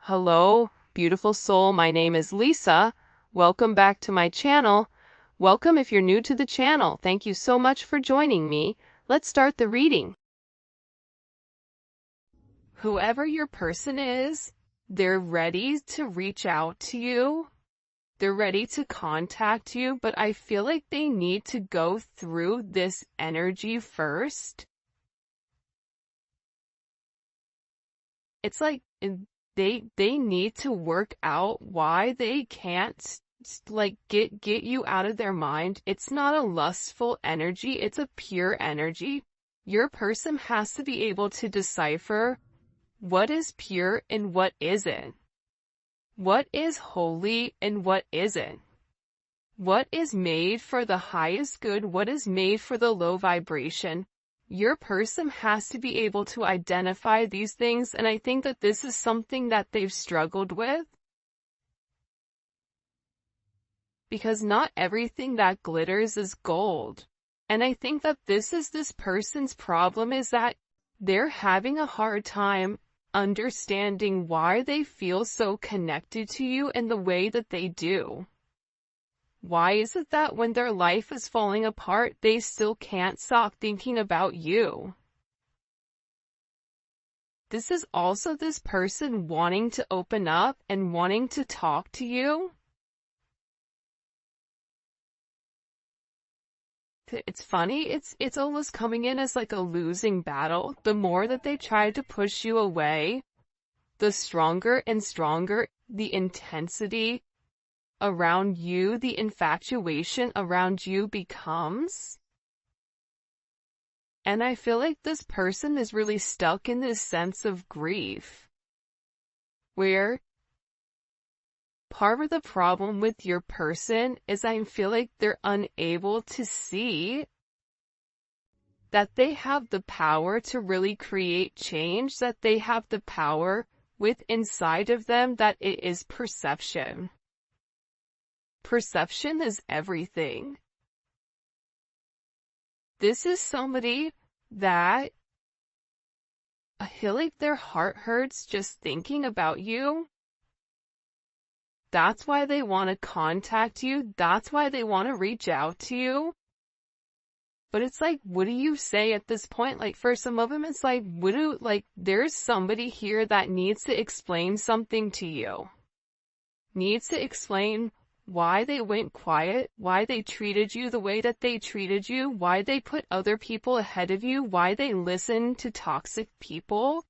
Hello, beautiful soul. My name is Lisa. Welcome back to my channel. Welcome if you're new to the channel. Thank you so much for joining me. Let's start the reading. Whoever your person is, they're ready to reach out to you. They're ready to contact you, but I feel like they need to go through this energy first. It's like they need to work out why they can't like get you out of their mind. It's not a lustful energy, it's a pure energy. Your person has to be able to decipher what is pure and what isn't. What is holy and what isn't. What is made for the highest good, what is made for the low vibration. Your person has to be able to identify these things, and I think that this is something that they've struggled with. Because not everything that glitters is gold. And I think that this is this person's problem, is that they're having a hard time understanding why they feel so connected to you in the way that they do. Why is it that when their life is falling apart, they still can't stop thinking about you? This is also this person wanting to open up and wanting to talk to you. It's funny, it's almost coming in as like a losing battle. The more that they try to push you away, the stronger and stronger the intensity around you, the infatuation around you becomes. And I feel like this person is really stuck in this sense of grief, where part of the problem with your person is I feel like they're unable to see that they have the power to really create change, that they have the power with inside of them, that it is perception. Perception is everything. This is somebody that I feel like their heart hurts just thinking about you. That's why they want to contact you. That's why they want to reach out to you. But it's like, what do you say at this point? Like, for some of them, it's like, there's somebody here that needs to explain something to you. Needs to explain why they went quiet, why they treated you the way that they treated you, why they put other people ahead of you, why they listen to toxic people.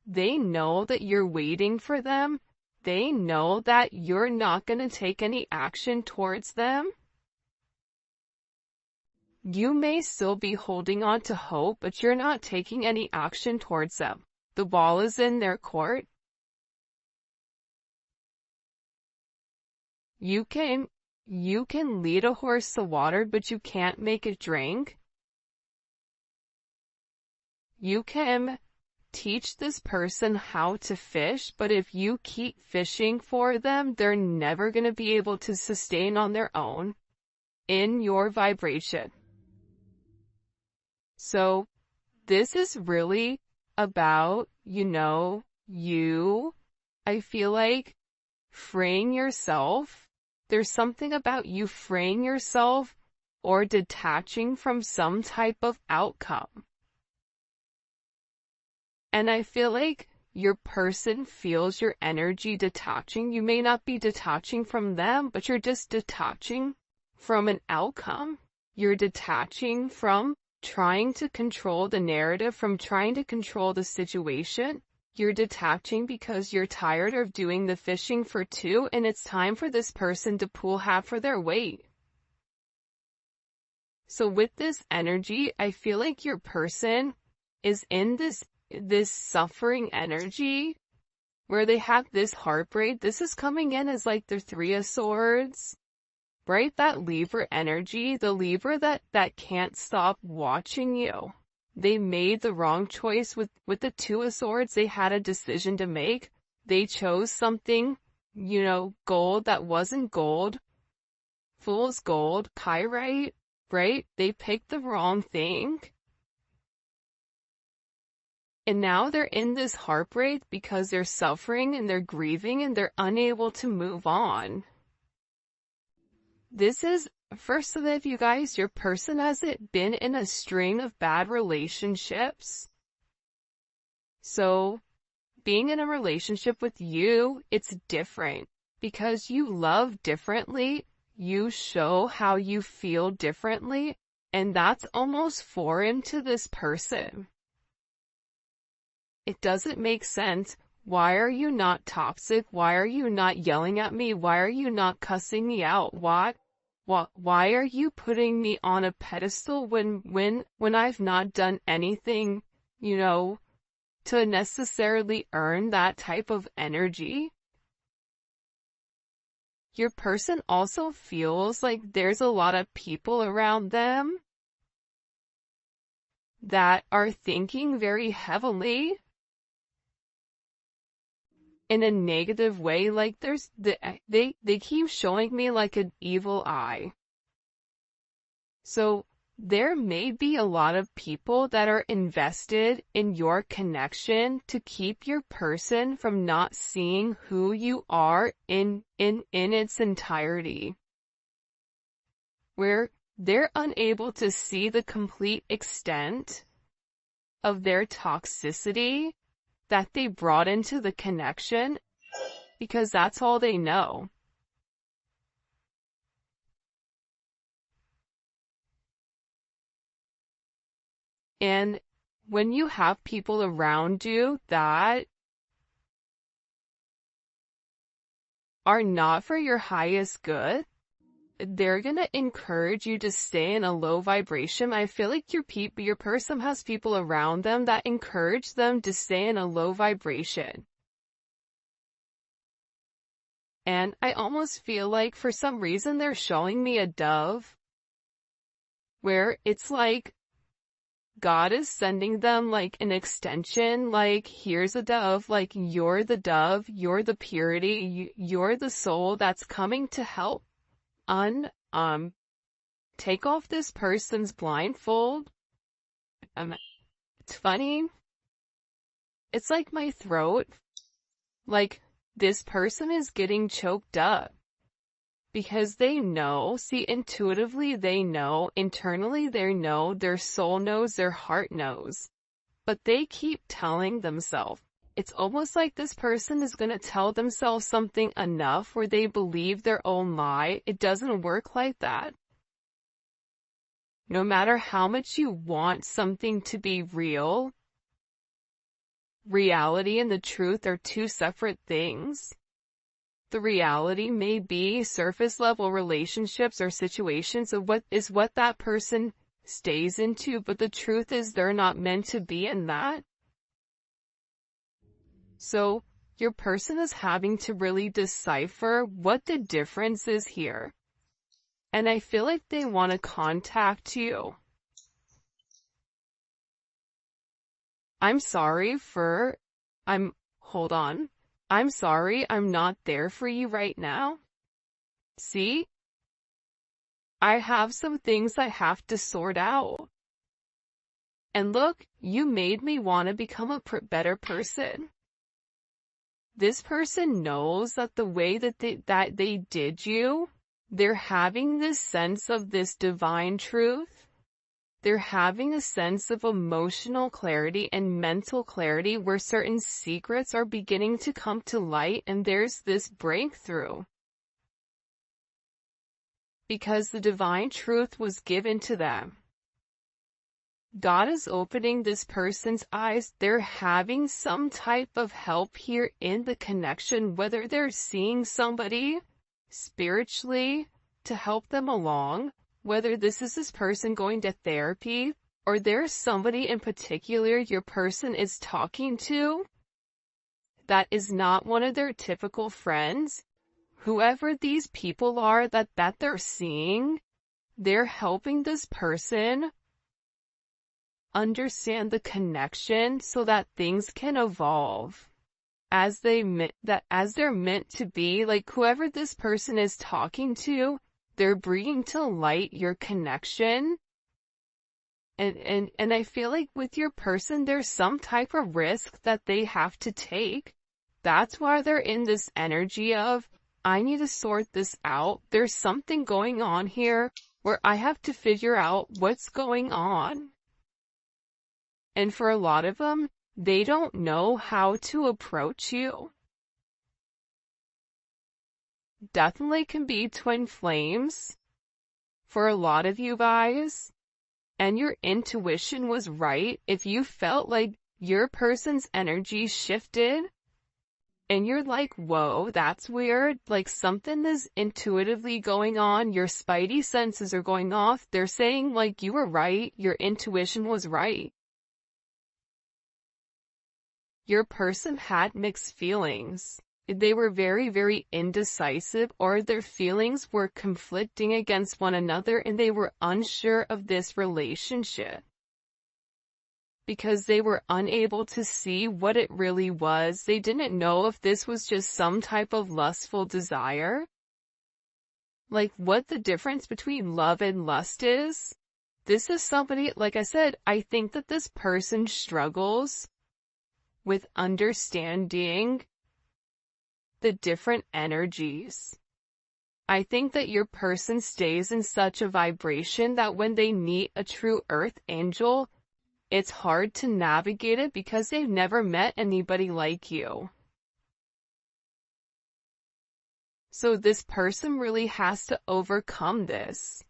They know that you're waiting for them. They know that you're not going to take any action towards them. You may still be holding on to hope, but you're not taking any action towards them. The ball is in their court. You can lead a horse to water, but you can't make it drink. You can teach this person how to fish, but if you keep fishing for them, they're never going to be able to sustain on their own in your vibration. So this is really about, I feel like freeing yourself. There's something about you freeing yourself or detaching from some type of outcome. And I feel like your person feels your energy detaching. You may not be detaching from them, but you're just detaching from an outcome. You're detaching from trying to control the narrative, from trying to control the situation. You're detaching because you're tired of doing the fishing for two, and it's time for this person to pull half for their weight. So with this energy, I feel like your person is in this suffering energy where they have this heartbreak. This is coming in as like the Three of Swords, right? That Libra energy, the Libra that can't stop watching you. They made the wrong choice with the Two of Swords. They had a decision to make. They chose something, gold that wasn't gold. Fool's gold, pyrite, right? They picked the wrong thing. And now they're in this heartbreak because they're suffering and they're grieving and they're unable to move on. This is, for some of you guys, your person hasn't been in a string of bad relationships. So, being in a relationship with you, it's different. Because you love differently, you show how you feel differently, and that's almost foreign to this person. It doesn't make sense. Why are you not toxic? Why are you not yelling at me? Why are you not cussing me out? Why are you putting me on a pedestal when I've not done anything, to necessarily earn that type of energy? Your person also feels like there's a lot of people around them that are thinking very heavily in a negative way. Like they keep showing me like an evil eye. So there may be a lot of people that are invested in your connection to keep your person from not seeing who you are in its entirety. Where they're unable to see the complete extent of their toxicity that they brought into the connection, because that's all they know. And when you have people around you that are not for your highest good, they're gonna encourage you to stay in a low vibration. I feel like your person has people around them that encourage them to stay in a low vibration. And I almost feel like for some reason they're showing me a dove, where it's like God is sending them like an extension, like here's a dove, like you're the dove, you're the purity, you're the soul that's coming to help take off this person's blindfold. It's funny. It's like my throat, like this person is getting choked up. Because they know, see, intuitively they know, internally they know, their soul knows, their heart knows. But they keep telling themselves. It's almost like this person is going to tell themselves something enough where they believe their own lie. It doesn't work like that. No matter how much you want something to be real, reality and the truth are two separate things. The reality may be surface level relationships or situations of what that person stays into, but the truth is they're not meant to be in that. So your person is having to really decipher what the difference is here. And I feel like they want to contact you. Hold on. I'm sorry, I'm not there for you right now. See? I have some things I have to sort out. And look, you made me want to become a better person. This person knows that the way that they did you, they're having this sense of this divine truth. They're having a sense of emotional clarity and mental clarity where certain secrets are beginning to come to light, and there's this breakthrough. Because the divine truth was given to them. God is opening this person's eyes. They're having some type of help here in the connection, whether they're seeing somebody spiritually to help them along, whether this person going to therapy, or there's somebody in particular your person is talking to that is not one of their typical friends. Whoever these people are that they're seeing, they're helping this person understand the connection so that things can evolve as they're meant to be. Like whoever this person is talking to, they're bringing to light your connection And I feel like with your person, there's some type of risk that they have to take. That's why they're in this energy of, I need to sort this out. There's something going on here where I have to figure out what's going on. And for a lot of them, they don't know how to approach you. Definitely can be twin flames for a lot of you guys. And your intuition was right. If you felt like your person's energy shifted and you're like, whoa, that's weird, like something is intuitively going on, your spidey senses are going off, they're saying like you were right, your intuition was right. Your person had mixed feelings. They were very, very indecisive, or their feelings were conflicting against one another and they were unsure of this relationship. Because they were unable to see what it really was. They didn't know if this was just some type of lustful desire. Like what the difference between love and lust is. This is somebody, like I said, I think that this person struggles with understanding the different energies. I think that your person stays in such a vibration that when they meet a true earth angel, it's hard to navigate it because they've never met anybody like you. So this person really has to overcome this.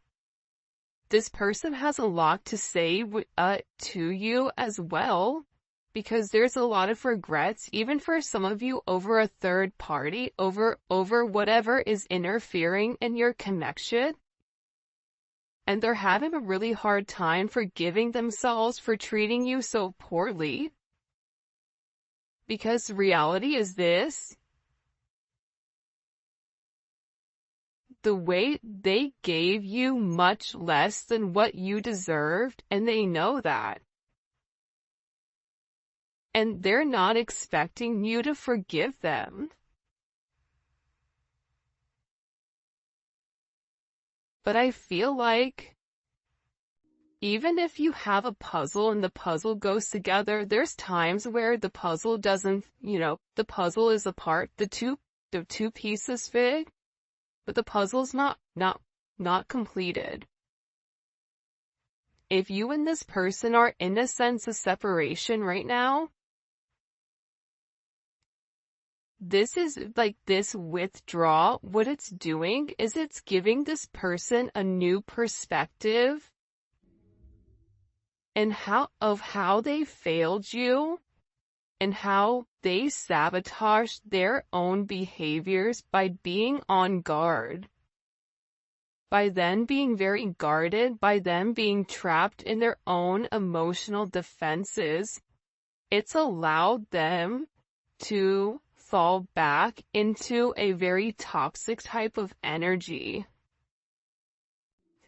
This person has a lot to say to you as well. Because there's a lot of regrets, even for some of you, over a third party, over whatever is interfering in your connection. And they're having a really hard time forgiving themselves for treating you so poorly. Because reality is this. The way they gave you much less than what you deserved, and they know that. And they're not expecting you to forgive them. But I feel like even if you have a puzzle and the puzzle goes together, there's times where the puzzle doesn't, the puzzle is apart, the two pieces fit, but the puzzle's not completed. If you and this person are in a sense of separation right now, this is like this withdrawal. What it's doing is it's giving this person a new perspective and how they failed you and how they sabotaged their own behaviors by being on guard. By them being very guarded, by them being trapped in their own emotional defenses, it's allowed them to fall back into a very toxic type of energy.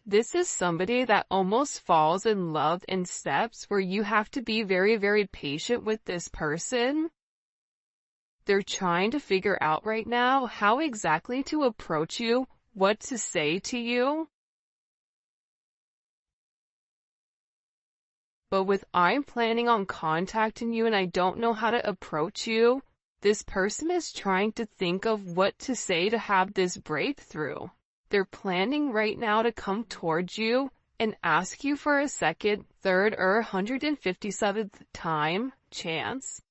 This is somebody that almost falls in love in steps where you have to be very, very patient with this person. They're trying to figure out right now how exactly to approach you, what to say to you. But with I'm planning on contacting you and I don't know how to approach you, this person is trying to think of what to say to have this breakthrough. They're planning right now to come towards you and ask you for a second, third, or 157th time chance.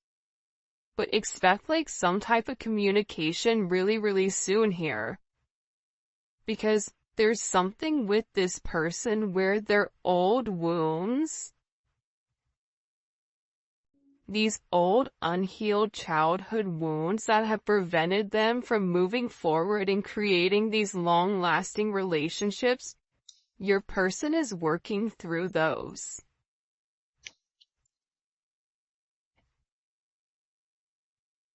But expect like some type of communication really, really soon here. Because there's something with this person where their old wounds, these old unhealed childhood wounds that have prevented them from moving forward and creating these long-lasting relationships, your person is working through those.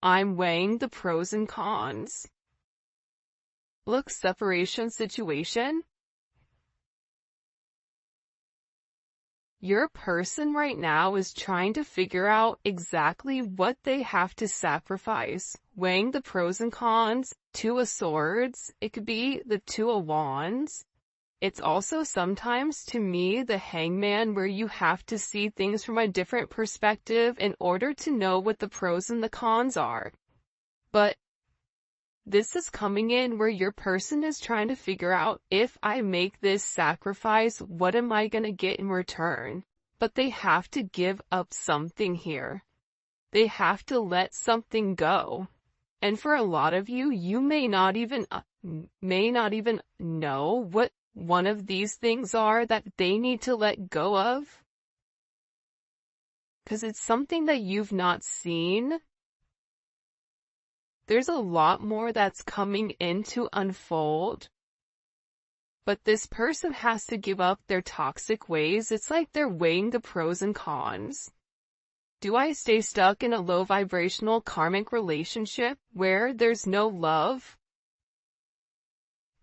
I'm weighing the pros and cons. Look, separation situation. Your person right now is trying to figure out exactly what they have to sacrifice, weighing the pros and cons. Two of Swords, it could be the Two of Wands. It's also sometimes, to me, the hangman, where you have to see things from a different perspective in order to know what the pros and the cons are. But this is coming in where your person is trying to figure out, if I make this sacrifice, what am I going to get in return? But they have to give up something here. They have to let something go. And for a lot of you, you may not even know what one of these things are that they need to let go of. Because it's something that you've not seen. There's a lot more that's coming in to unfold. But this person has to give up their toxic ways. It's like they're weighing the pros and cons. Do I stay stuck in a low vibrational karmic relationship where there's no love?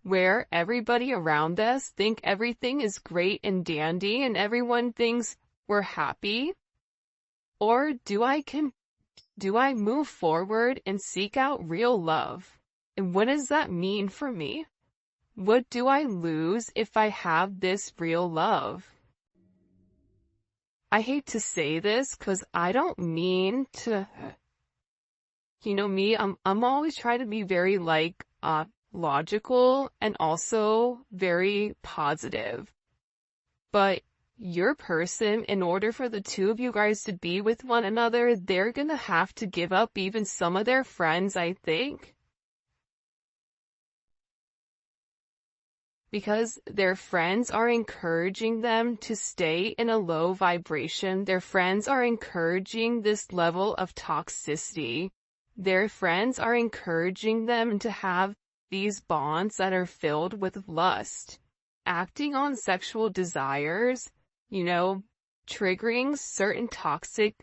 Where everybody around us think everything is great and dandy and everyone thinks we're happy? Or do I move forward and seek out real love? And what does that mean for me? What do I lose if I have this real love? I hate to say this because I don't mean to, me, I'm always trying to be very logical and also very positive. But your person, in order for the two of you guys to be with one another, they're gonna have to give up even some of their friends, I think. Because their friends are encouraging them to stay in a low vibration. Their friends are encouraging this level of toxicity. Their friends are encouraging them to have these bonds that are filled with lust, acting on sexual desires, triggering certain toxic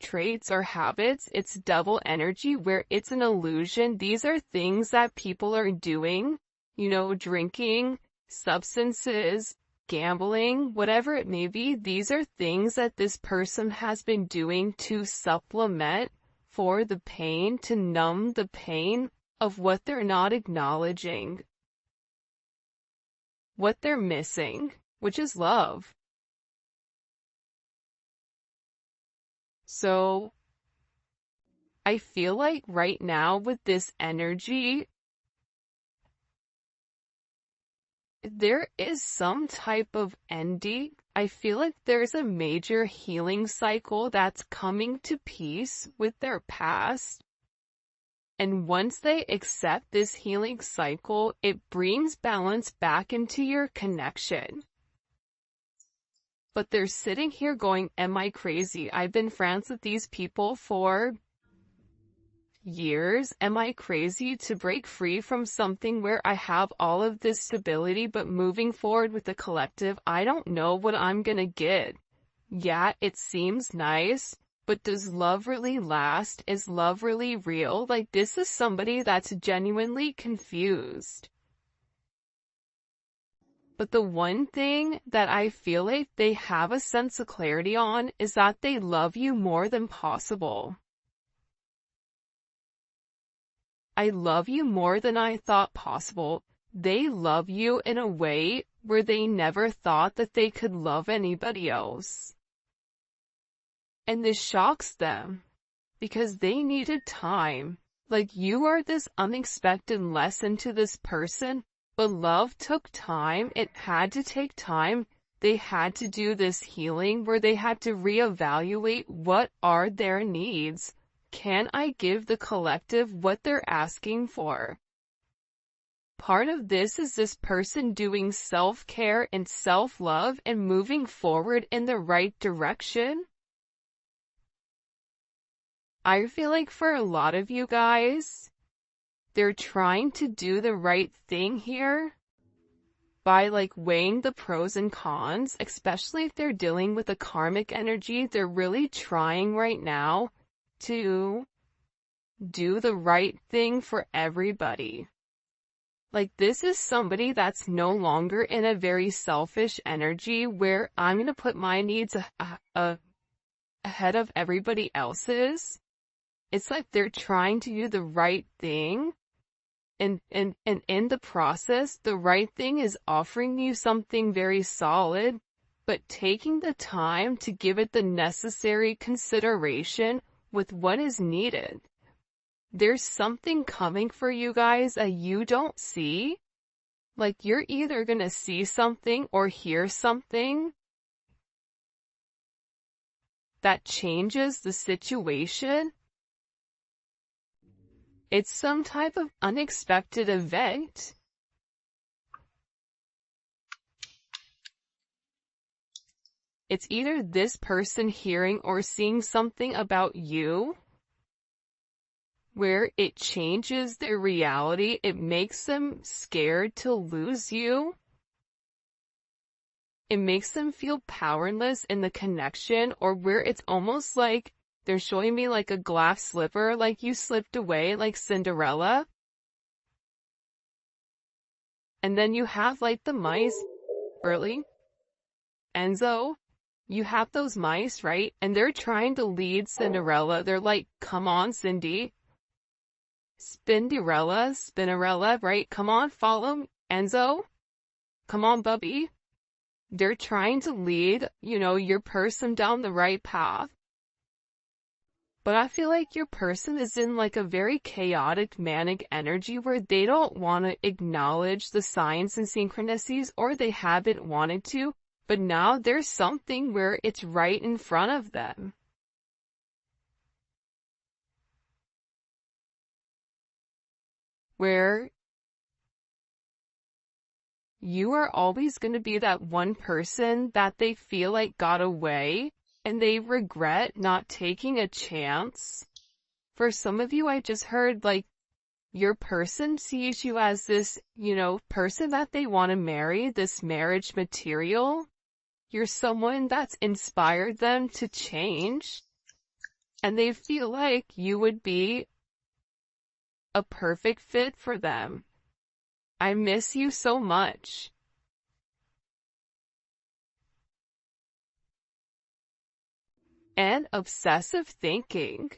traits or habits. It's double energy where it's an illusion. These are things that people are doing, drinking, substances, gambling, whatever it may be. These are things that this person has been doing to supplement for the pain, to numb the pain of what they're not acknowledging, what they're missing, which is love. So I feel like right now with this energy, there is some type of ending. I feel like there's a major healing cycle that's coming to peace with their past. And once they accept this healing cycle, it brings balance back into your connection. But they're sitting here going, am I crazy? I've been friends with these people for years. Am I crazy to break free from something where I have all of this stability, but moving forward with the collective, I don't know what I'm gonna get. Yeah, it seems nice, but does love really last? Is love really real? Like, this is somebody that's genuinely confused. But the one thing that I feel like they have a sense of clarity on is that they love you more than possible. I love you more than I thought possible. They love you in a way where they never thought that they could love anybody else. And this shocks them because they needed time. Like, you are this unexpected lesson to this person, but love took time. It had to take time. They had to do this healing where they had to reevaluate what are their needs. Can I give the collective what they're asking for? Part of this is this person doing self-care and self-love and moving forward in the right direction. I feel like for a lot of you guys, they're trying to do the right thing here by weighing the pros and cons, especially if they're dealing with a karmic energy. They're really trying right now to do the right thing for everybody. This is somebody that's no longer in a very selfish energy where I'm going to put my needs ahead of everybody else's. It's like they're trying to do the right thing And in the process, the right thing is offering you something very solid, but taking the time to give it the necessary consideration with what is needed. There's something coming for you guys that you don't see. Like, you're either gonna see something or hear something that changes the situation. It's some type of unexpected event. It's either this person hearing or seeing something about you where it changes their reality. It makes them scared to lose you. It makes them feel powerless in the connection, or where it's almost like they're showing me like a glass slipper, like you slipped away like Cinderella. And then you have like the mice, Burley, Enzo, you have those mice, right? And they're trying to lead Cinderella. They're like, come on, Cindy. Spinderella, right? Come on, follow Enzo. Come on, Bubby. They're trying to lead, your person down the right path. But I feel like your person is in like a very chaotic, manic energy where they don't want to acknowledge the signs and synchronicities, or they haven't wanted to, but now there's something where it's right in front of them. Where you are always going to be that one person that they feel like got away and they regret not taking a chance. For some of you, I just heard like your person sees you as this, person that they want to marry, this marriage material. You're someone that's inspired them to change, and they feel like you would be a perfect fit for them. I miss you so much. And obsessive thinking.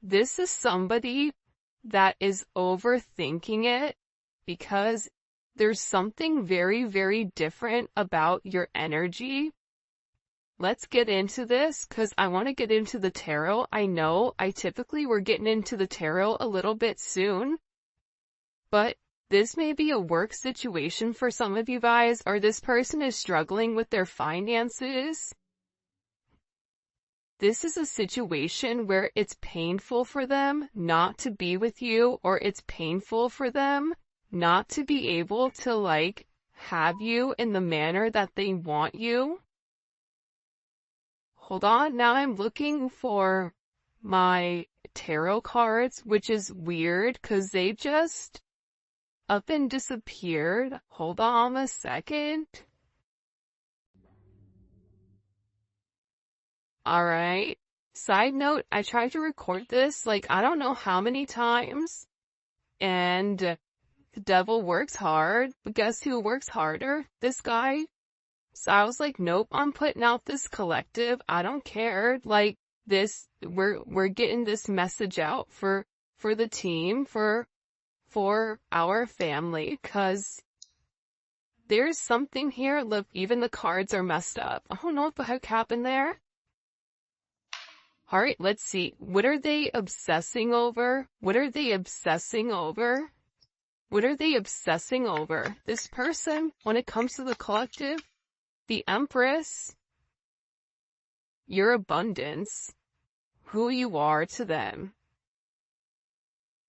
This is somebody that is overthinking it because there's something very, very different about your energy. Let's get into this because I want to get into the tarot. I know we're getting into the tarot a little bit soon, but this may be a work situation for some of you guys, or this person is struggling with their finances. This is a situation where it's painful for them not to be with you, or it's painful for them not to be able to like have you in the manner that they want you. Hold on, now I'm looking for my tarot cards, which is weird because they just up and disappeared. Hold on a second. Alright. Side note, I tried to record this like I don't know how many times, and the devil works hard, but guess who works harder? This guy. So I was like, nope, I'm putting out this collective. I don't care. Like this, we're getting this message out for the team, for our family, cause there's something here. Look, even the cards are messed up. I don't know what the heck happened there. Alright, let's see. What are they obsessing over? What are they obsessing over? What are they obsessing over? This person, when it comes to the collective, the Empress, your abundance, who you are to them.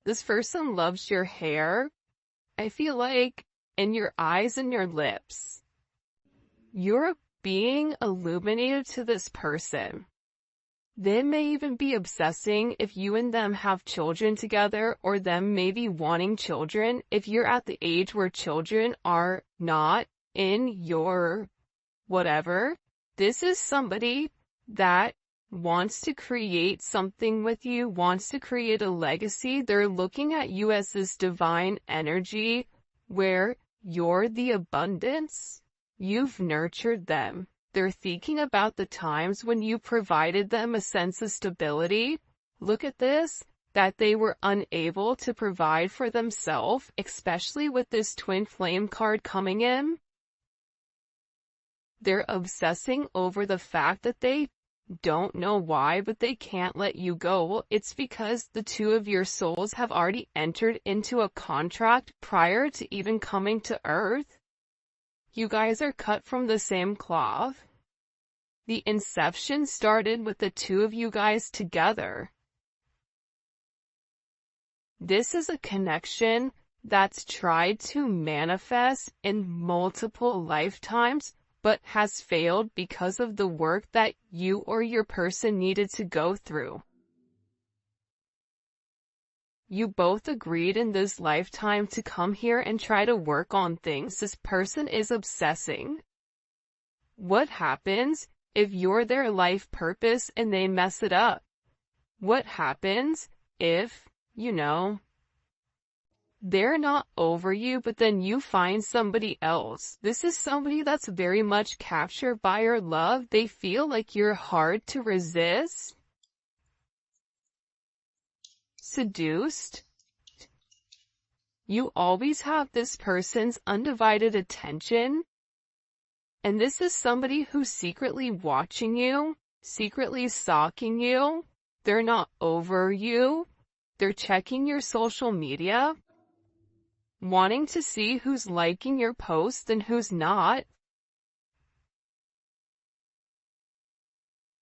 This person loves your hair. I feel like in your eyes and your lips, you're being illuminated to this person. They may even be obsessing if you and them have children together, or them maybe wanting children. If you're at the age where children are not in your whatever, this is somebody that wants to create something with you, wants to create a legacy. They're looking at you as this divine energy where you're the abundance. You've nurtured them. They're thinking about the times when you provided them a sense of stability. Look at this. that they were unable to provide for themselves, especially with this twin flame card coming in. They're obsessing over the fact that they don't know why, but they can't let you go. Well, it's because the two of your souls have already entered into a contract prior to even coming to Earth. You guys are cut from the same cloth. The inception started with the two of you guys together. This is a connection that's tried to manifest in multiple lifetimes, but has failed because of the work that you or your person needed to go through. You both agreed in this lifetime to come here and try to work on things. This person is obsessing. What happens if you're their life purpose and they mess it up? What happens if, they're not over you, but then you find somebody else? This is somebody that's very much captured by your love. They feel like you're hard to resist. Seduced. You always have this person's undivided attention. And this is somebody who's secretly watching you, secretly stalking you. They're not over you. They're checking your social media, wanting to see who's liking your posts and who's not.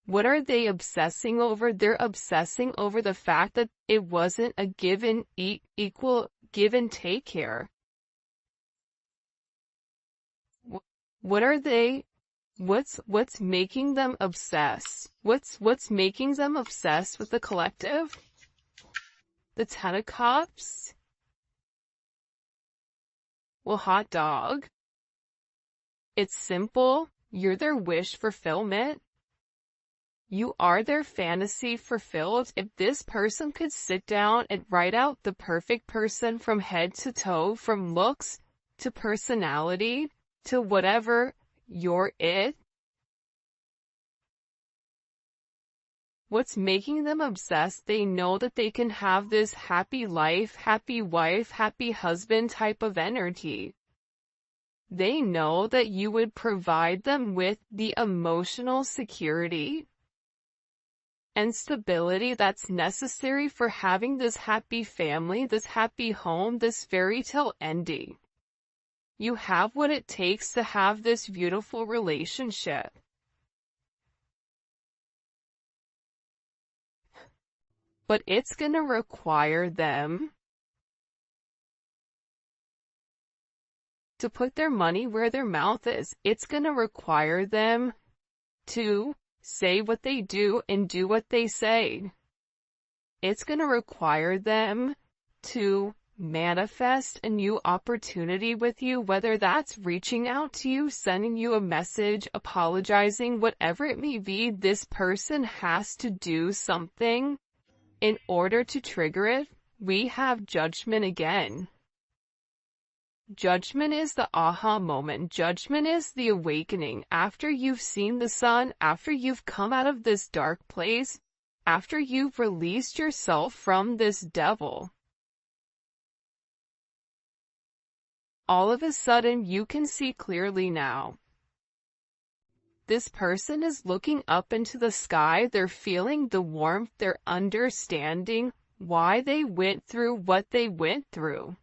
What are they obsessing over? They're obsessing over the fact that it wasn't a equal give and take here. What are they? What's making them obsess? What's making them obsessed with the collective? The Ten of Cups? Well, hot dog. It's simple. You're their wish fulfillment. You are their fantasy fulfilled. If this person could sit down and write out the perfect person from head to toe, from looks to personality to whatever, you're it. What's making them obsessed? They know that they can have this happy life, happy wife, happy husband type of energy. They know that you would provide them with the emotional security and stability that's necessary for having this happy family, this happy home, this fairy tale ending. You have what it takes to have this beautiful relationship. But it's going to require them to put their money where their mouth is. It's going to require them to say what they do and do what they say. It's going to require them to manifest a new opportunity with you, whether that's reaching out to you, sending you a message, apologizing, whatever it may be. This person has to do something in order to trigger it. We have judgment again. Judgment is the aha moment. Judgment is the awakening. After you've seen the sun, after you've come out of this dark place, after you've released yourself from this devil, all of a sudden you can see clearly now. This person is looking up into the sky. They're feeling the warmth. They're understanding why they went through what they went through.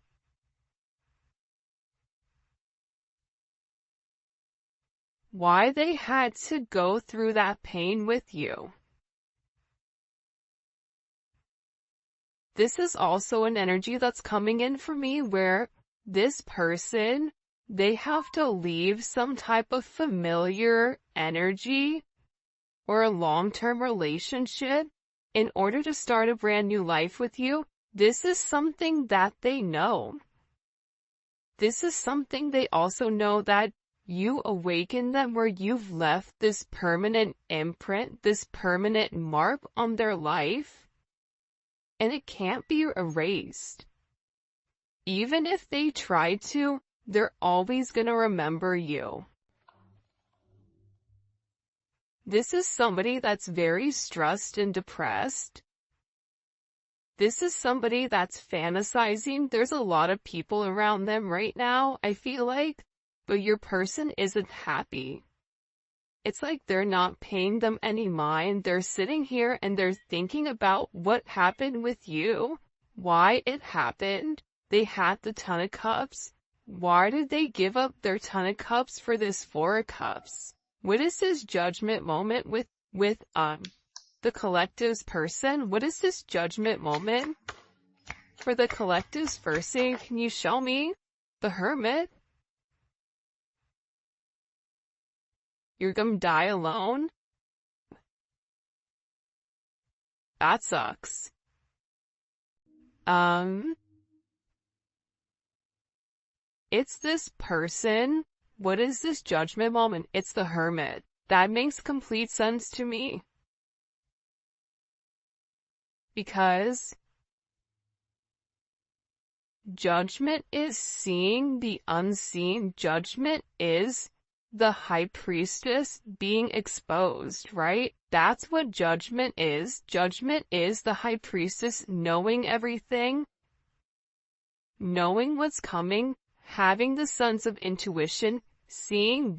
Why they had to go through that pain with you. This is also an energy that's coming in for me where this person, they have to leave some type of familiar energy or a long-term relationship in order to start a brand new life with you. This is something that they know. This is something they also know, that you awaken them where you've left this permanent imprint, this permanent mark on their life, and it can't be erased. Even if they try to, they're always gonna remember you. This is somebody that's very stressed and depressed. This is somebody that's fantasizing. There's a lot of people around them right now, I feel like, but your person isn't happy. It's like they're not paying them any mind. They're sitting here and they're thinking about what happened with you, why it happened. They had the Ton of Cups. Why did they give up their Ton of Cups for this Four of Cups? What is this judgment moment with the collective's person? What is this judgment moment for the collective's person? Can you show me the Hermit? You're gonna die alone? That sucks. It's this person. What is this judgment moment? It's the Hermit. That makes complete sense to me. Because judgment is seeing the unseen. Judgment is the High Priestess being exposed, right? That's what judgment is. Judgment is the High Priestess knowing everything, knowing what's coming, having the sense of intuition, seeing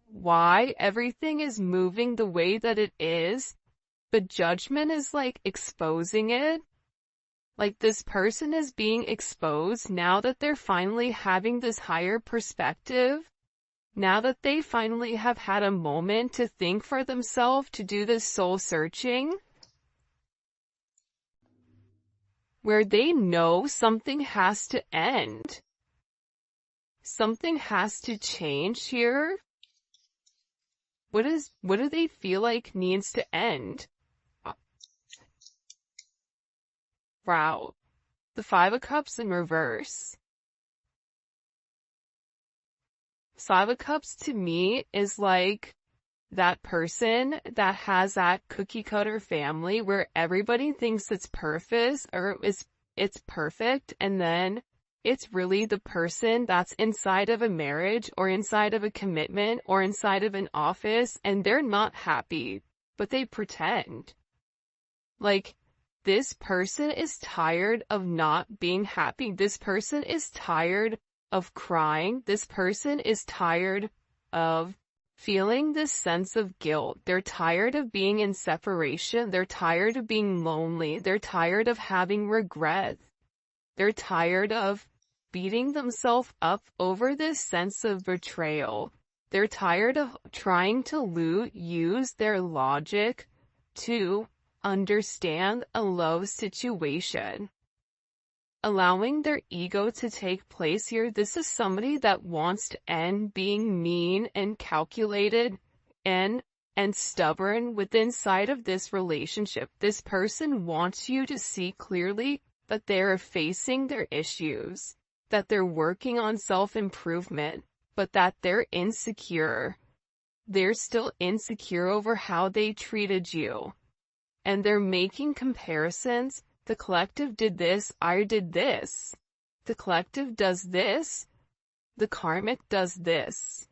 why everything is moving the way that it is. But judgment is like exposing it. Like this person is being exposed now that they're finally having this higher perspective. Now that they finally have had a moment to think for themselves, to do this soul searching, where they know something has to end. Something has to change here. What do they feel like needs to end? Wow. The Five of Cups in reverse. Five of Cups to me is like that person that has that cookie cutter family where everybody thinks it's perfect or it's perfect, and then it's really the person that's inside of a marriage or inside of a commitment or inside of an office and they're not happy, but they pretend. Like, this person is tired of not being happy. This person is tired of crying. This person is tired of feeling this sense of guilt. They're tired of being in separation. They're tired of being lonely. They're tired of having regret. They're tired of beating themselves up over this sense of betrayal. They're tired of trying to use their logic to understand a low situation. Allowing their ego to take place here. This is somebody that wants to end being mean and calculated and stubborn within inside of this relationship. This person wants you to see clearly that they're facing their issues, that they're working on self-improvement, but that they're insecure. They're still insecure over how they treated you. And they're making comparisons. The collective did this, I did this. The collective does this, the karmic does this.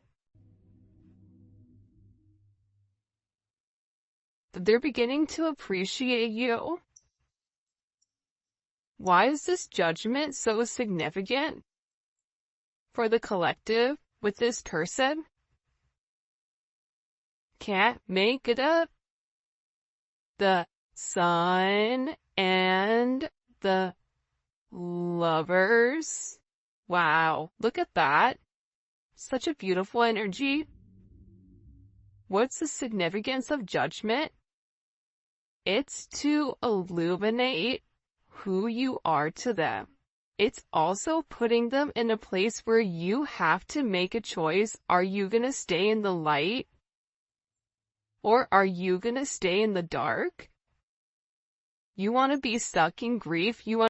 They're beginning to appreciate you. Why is this judgment so significant for the collective with this person? Can't make it up. The Sun and the Lovers. Wow, look at that. Such a beautiful energy. What's the significance of judgment? It's to illuminate who you are to them. It's also putting them in a place where you have to make a choice. Are you going to stay in the light? Or are you going to stay in the dark? You want to be stuck in grief? You want